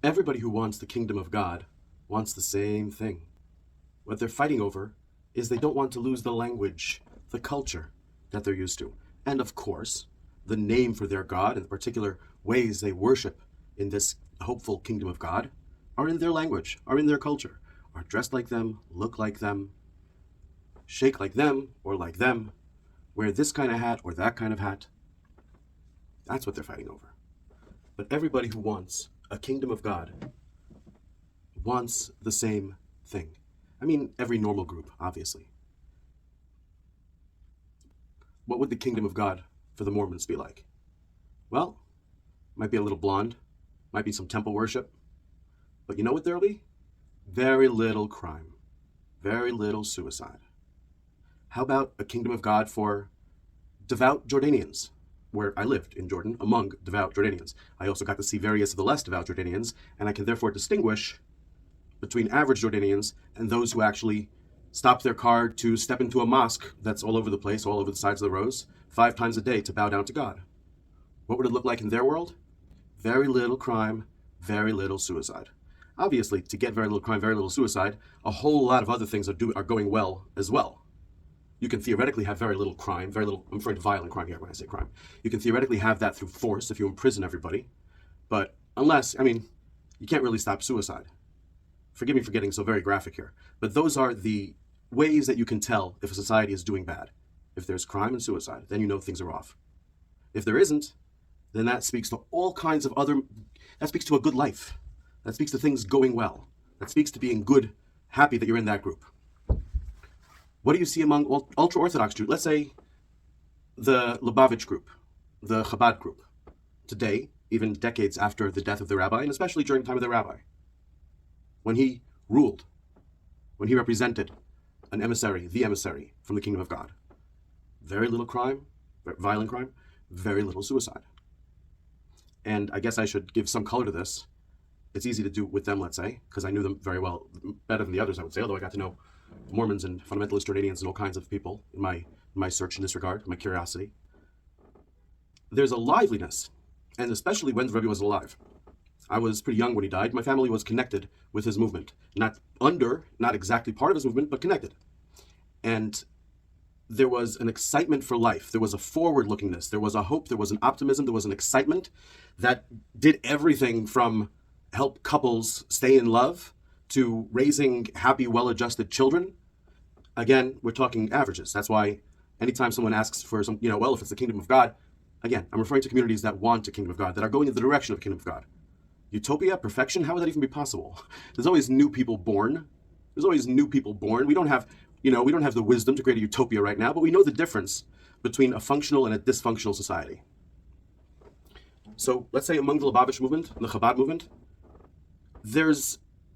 Everybody who wants the kingdom of God wants the same thing. What they're fighting over is they don't want to lose the language, the culture that they're used to. And of course, the name for their God and the particular ways they worship in this hopeful kingdom of God are in their language, are in their culture, are dressed like them, look like them, shake like them or like them, wear this kind of hat or that kind of hat. That's what they're fighting over. But everybody who wants a kingdom of God wants the same thing. I mean, every normal group, obviously. What would the kingdom of God for the Mormons be like? Well, might be a little blonde, might be some temple worship, but you know what there'll be? Very little crime, very little suicide. How about a kingdom of God for devout Jordanians, where I lived in Jordan among devout Jordanians. I also got to see various of the less devout Jordanians, and I can therefore distinguish between average Jordanians and those who actually stop their car to step into a mosque that's all over the place, all over the sides of the rows, 5 times a day to bow down to God. What would it look like in their world? Very little crime, very little suicide. Obviously, to get very little crime, very little suicide, a whole lot of other things are going well as well. You can theoretically have very little crime, very little, I'm referring to violent crime here when I say crime. You can theoretically have that through force if you imprison everybody. But unless, you can't really stop suicide. Forgive me for getting so very graphic here. But those are the ways that you can tell if a society is doing bad. If there's crime and suicide, then you know things are off. If there isn't, then that speaks to all kinds of that speaks to a good life. That speaks to things going well. That speaks to being good, happy that you're in that group. What do you see among ultra-Orthodox Jews? Let's say the Lubavitch group, the Chabad group. Today, even decades after the death of the rabbi, and especially during the time of the rabbi, when he ruled, when he represented the emissary from the kingdom of God. Very little crime, violent crime, very little suicide. And I guess I should give some color to this. It's easy to do with them, let's say, because I knew them very well, better than the others, I would say, although I got to know Mormons and fundamentalist Jordanians and all kinds of people in my search in this regard, my curiosity. There's a liveliness, and especially when the Rebbe was alive. I was pretty young when he died. My family was connected with his movement. Not exactly part of his movement, but connected. And there was an excitement for life. There was a forward-lookingness. There was a hope. There was an optimism. There was an excitement that did everything from help couples stay in love to raising happy, well-adjusted children. Again, we're talking averages. That's why anytime someone asks for some, if it's the kingdom of God, again, I'm referring to communities that want a kingdom of God, that are going in the direction of the kingdom of God. Utopia, perfection, how would that even be possible? There's always new people born. We don't have the wisdom to create a utopia right now, but we know the difference between a functional and a dysfunctional society. So let's say among the Lubavitch movement, the Chabad movement,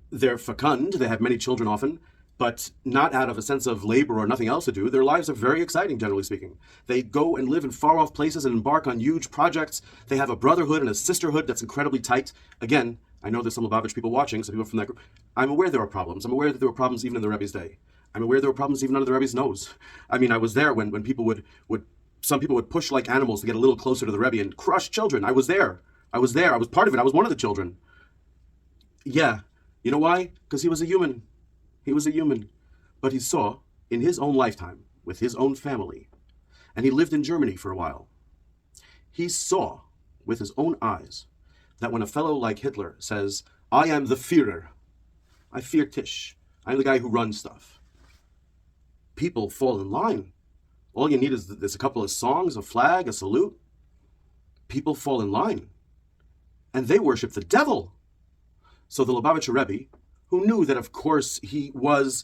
they're fecund, they have many children often, but not out of a sense of labor or nothing else to do. Their lives are very exciting, generally speaking. They go and live in far-off places and embark on huge projects. They have a brotherhood and a sisterhood that's incredibly tight. Again, I know there's some Lubavitch people watching, some people from that group. I'm aware there are problems. I'm aware that there were problems even in the Rebbe's day. I'm aware there were problems even under the Rebbe's nose. I was there when people some people would push like animals to get a little closer to the Rebbe and crush children. I was there. I was part of it. I was one of the children. Yeah. You know why? Because he was a human. He was a human. But he saw, in his own lifetime, with his own family, and he lived in Germany for a while, he saw, with his own eyes, that when a fellow like Hitler says, I am the Führer, I fear Tish, I'm the guy who runs stuff, people fall in line. All you need is a couple of songs, a flag, a salute. People fall in line. And they worship the devil. So the Lubavitcher Rebbe, who knew that, of course, he was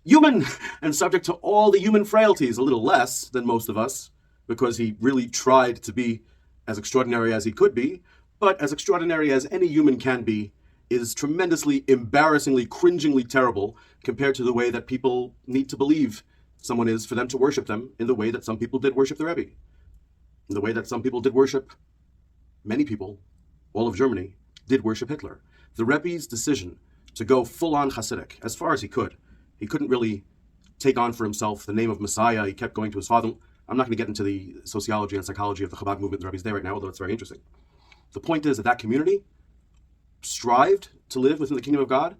human and subject to all the human frailties, a little less than most of us, because he really tried to be as extraordinary as he could be, but as extraordinary as any human can be, is tremendously, embarrassingly, cringingly terrible compared to the way that people need to believe someone is for them to worship them in the way that some people did worship the Rebbe, in the way that some people did worship, many people, all of Germany, did worship Hitler. The Rebbe's decision to go full-on Hasidic, as far as he couldn't really take on for himself the name of Messiah. He kept going to his father. I'm not going to get into the sociology and psychology of the Chabad movement in the Rebbe's day right now, although it's very interesting. The point is that community strived to live within the kingdom of God,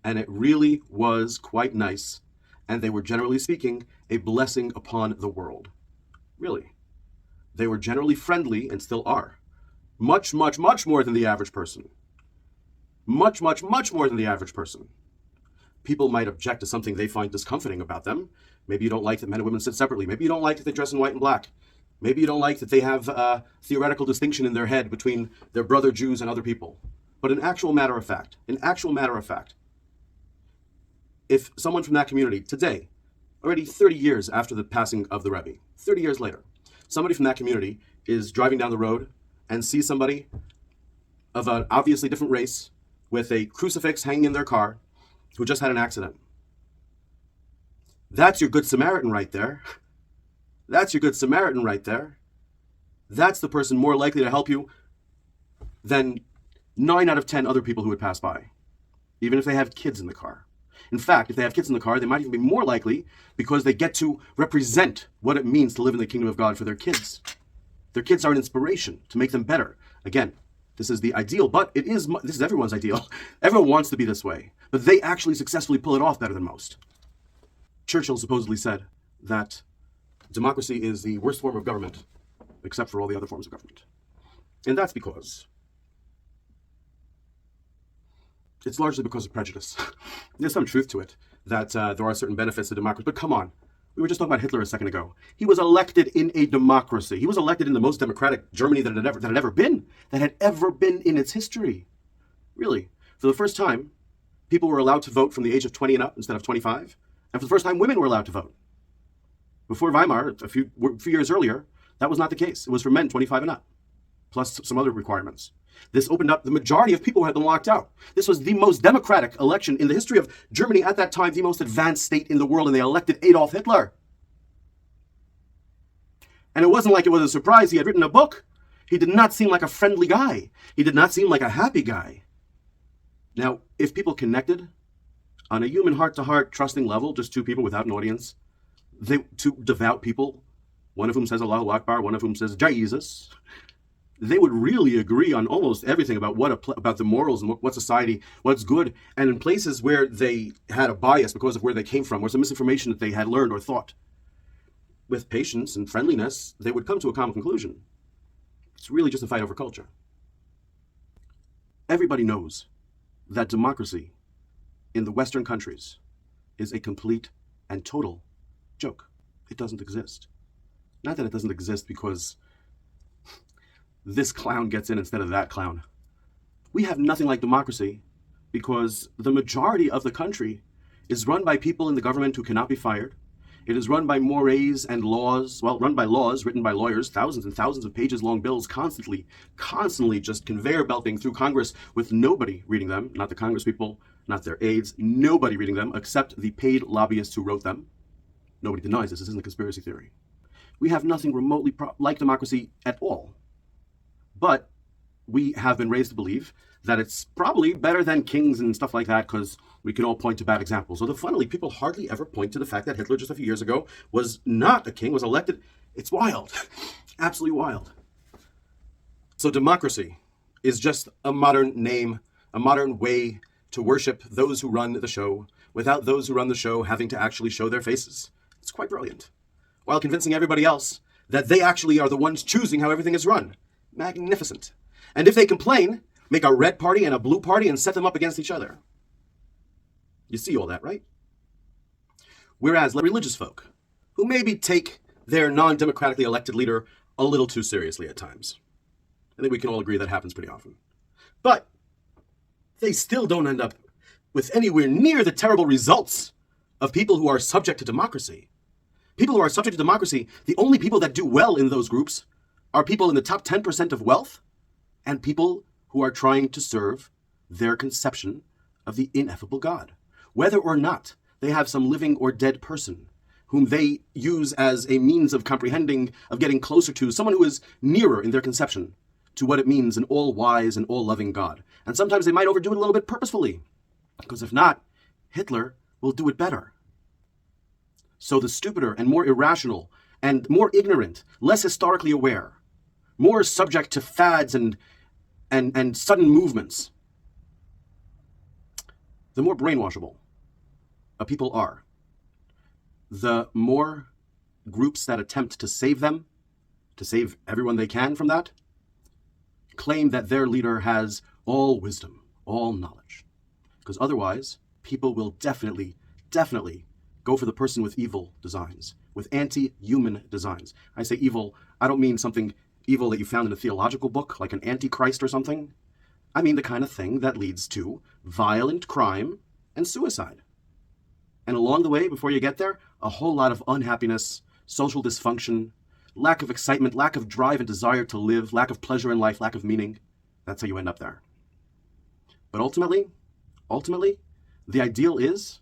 and it really was quite nice. And they were, generally speaking, a blessing upon the world. Really. They were generally friendly, and still are. Much, much, much more than the average person. Much, much, much more than the average person. People might object to something they find discomforting about them. Maybe you don't like that men and women sit separately. Maybe you don't like that they dress in white and black. Maybe you don't like that they have a theoretical distinction in their head between their brother Jews and other people. But in actual matter of fact, if someone from that community today, already 30 years after the passing of the RABBI, 30 years later, somebody from that community is driving down the road and sees somebody of an obviously different race with a crucifix hanging in their car who just had an accident. That's your Good Samaritan right there. That's your Good Samaritan right there. That's the person more likely to help you than 9 out of 10 other people who would pass by, even if they have kids in the car. In fact, if they have kids in the car, they might even be more likely because they get to represent what it means to live in the kingdom of God for their kids. Their kids are an inspiration to make them better. Again, this is the ideal, but this is everyone's ideal. Everyone wants to be this way, but they actually successfully pull it off better than most. Churchill supposedly said that democracy is the worst form of government, except for all the other forms of government. And that's because it's largely because of prejudice. There's some truth to it, that there are certain benefits to democracy, but come on. We were just talking about Hitler a second ago. He was elected in a democracy. He was elected in the most democratic Germany that had ever been in its history. Really. For the first time, people were allowed to vote from the age of 20 and up instead of 25. And for the first time, women were allowed to vote. Before Weimar, a few years earlier, that was not the case. It was for men 25 and up, plus some other requirements. This opened up the majority of people who had been locked out. This was the most democratic election in the history of Germany at that time, the most advanced state in the world, and they elected Adolf Hitler. And it wasn't like it was a surprise. He had written a book. He did not seem like a friendly guy. He did not seem like a happy guy. Now, if people connected on a human heart-to-heart trusting level, just two people without an audience, two devout people, one of whom says Allahu Akbar, one of whom says Jesus, they would really agree on almost everything about about the morals and what society, what's good. And in places where they had a bias because of where they came from or some misinformation that they had learned or thought, with patience and friendliness, they would come to a common conclusion. It's really just a fight over culture. Everybody knows that democracy in the Western countries is a complete and total joke. It doesn't exist. Not that it doesn't exist because this clown gets in instead of that clown. We have nothing like democracy because the majority of the country is run by people in the government who cannot be fired. It is run by mores and laws, run by laws written by lawyers, thousands and thousands of pages long bills, constantly just conveyor belting through Congress with nobody reading them, not the Congress people, not their aides, nobody reading them except the paid lobbyists who wrote them. Nobody denies this. This isn't a conspiracy theory. We have nothing remotely like democracy at all. But we have been raised to believe that it's probably better than kings and stuff like that because we can all point to bad examples. Although funnily, people hardly ever point to the fact that Hitler just a few years ago was not a king, was elected. It's wild. Absolutely wild. So democracy is just a modern name, a modern way to worship those who run the show without those who run the show having to actually show their faces. It's quite brilliant. While convincing everybody else that they actually are the ones choosing how everything is run. Magnificent. And if they complain, make a red party and a blue party and set them up against each other. You see all that, right? Whereas religious folk, who maybe take their non-democratically elected leader a little too seriously at times. I think we can all agree that happens pretty often. But they still don't end up with anywhere near the terrible results of people who are subject to democracy. People who are subject to democracy, the only people that do well in those groups are people in the top 10% of wealth and people who are trying to serve their conception of the ineffable God. Whether or not they have some living or dead person whom they use as a means of comprehending, of getting closer to, someone who is nearer in their conception to what it means an all-wise and all-loving God. And sometimes they might overdo it a little bit purposefully, because if not, Hitler will do it better. So the stupider and more irrational and more ignorant, less historically aware, more subject to fads and sudden movements, the more brainwashable a people are, the more groups that attempt to save them, to save everyone they can from that, claim that their leader has all wisdom, all knowledge. Because otherwise, people will definitely go for the person with evil designs, with anti-human designs. I say evil, I don't mean something evil that you found in a theological book, like an antichrist or something. I mean the kind of thing that leads to violent crime and suicide. And along the way, before you get there, a whole lot of unhappiness, social dysfunction, lack of excitement, lack of drive and desire to live, lack of pleasure in life, lack of meaning. That's how you end up there. But ultimately, the ideal is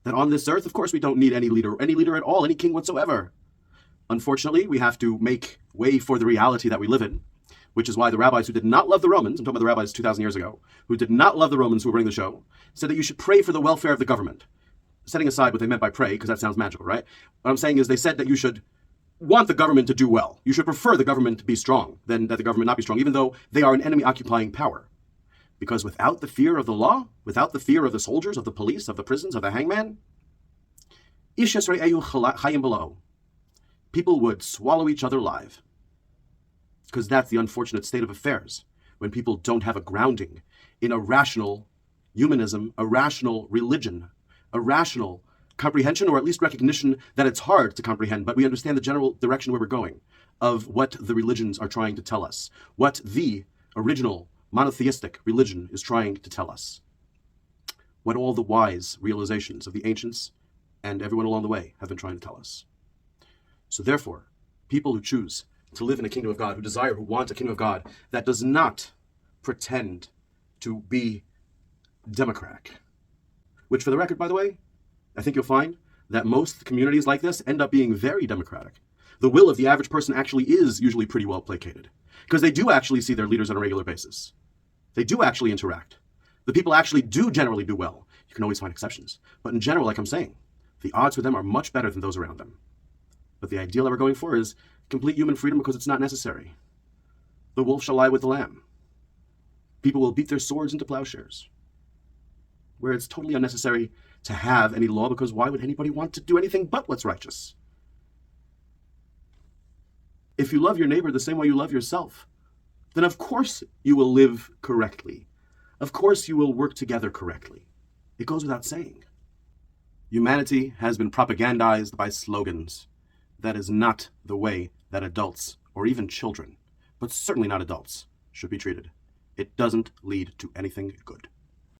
that on this earth, of course, we don't need any leader at all, any king whatsoever. Unfortunately, we have to make way for the reality that we live in, which is why the rabbis who did not love the Romans, I'm talking about the rabbis 2,000 years ago, who did not love the Romans who were running the show, said that you should pray for the welfare of the government. Setting aside what they meant by pray, because that sounds magical, right? What I'm saying is they said that you should want the government to do well. You should prefer the government to be strong than that the government not be strong, even though they are an enemy-occupying power. Because without the fear of the law, without the fear of the soldiers, of the police, of the prisons, of the hangman, people would swallow each other alive. Because that's the unfortunate state of affairs, when people don't have a grounding in a rational humanism, a rational religion, a rational comprehension, or at least recognition that it's hard to comprehend, but we understand the general direction where we're going, of what the religions are trying to tell us, what the original monotheistic religion is trying to tell us, what all the wise realizations of the ancients and everyone along the way have been trying to tell us. So therefore, people who choose to live in a kingdom of God, who want a kingdom of God that does not pretend to be democratic, which for the record, by the way, I think you'll find that most communities like this end up being very democratic. The will of the average person actually is usually pretty well placated, because they do actually see their leaders on a regular basis. They do actually interact. The people actually do generally do well. You can always find exceptions. But in general, like I'm saying, the odds for them are much better than those around them. But the ideal that we're going for is complete human freedom because it's not necessary. The wolf shall lie with the lamb. People will beat their swords into plowshares, where it's totally unnecessary to have any law, because why would anybody want to do anything but what's righteous? If you love your neighbor the same way you love yourself, then of course you will live correctly. Of course you will work together correctly. It goes without saying. Humanity has been propagandized by slogans. That is not the way that adults, or even children, but certainly not adults, should be treated. It doesn't lead to anything good.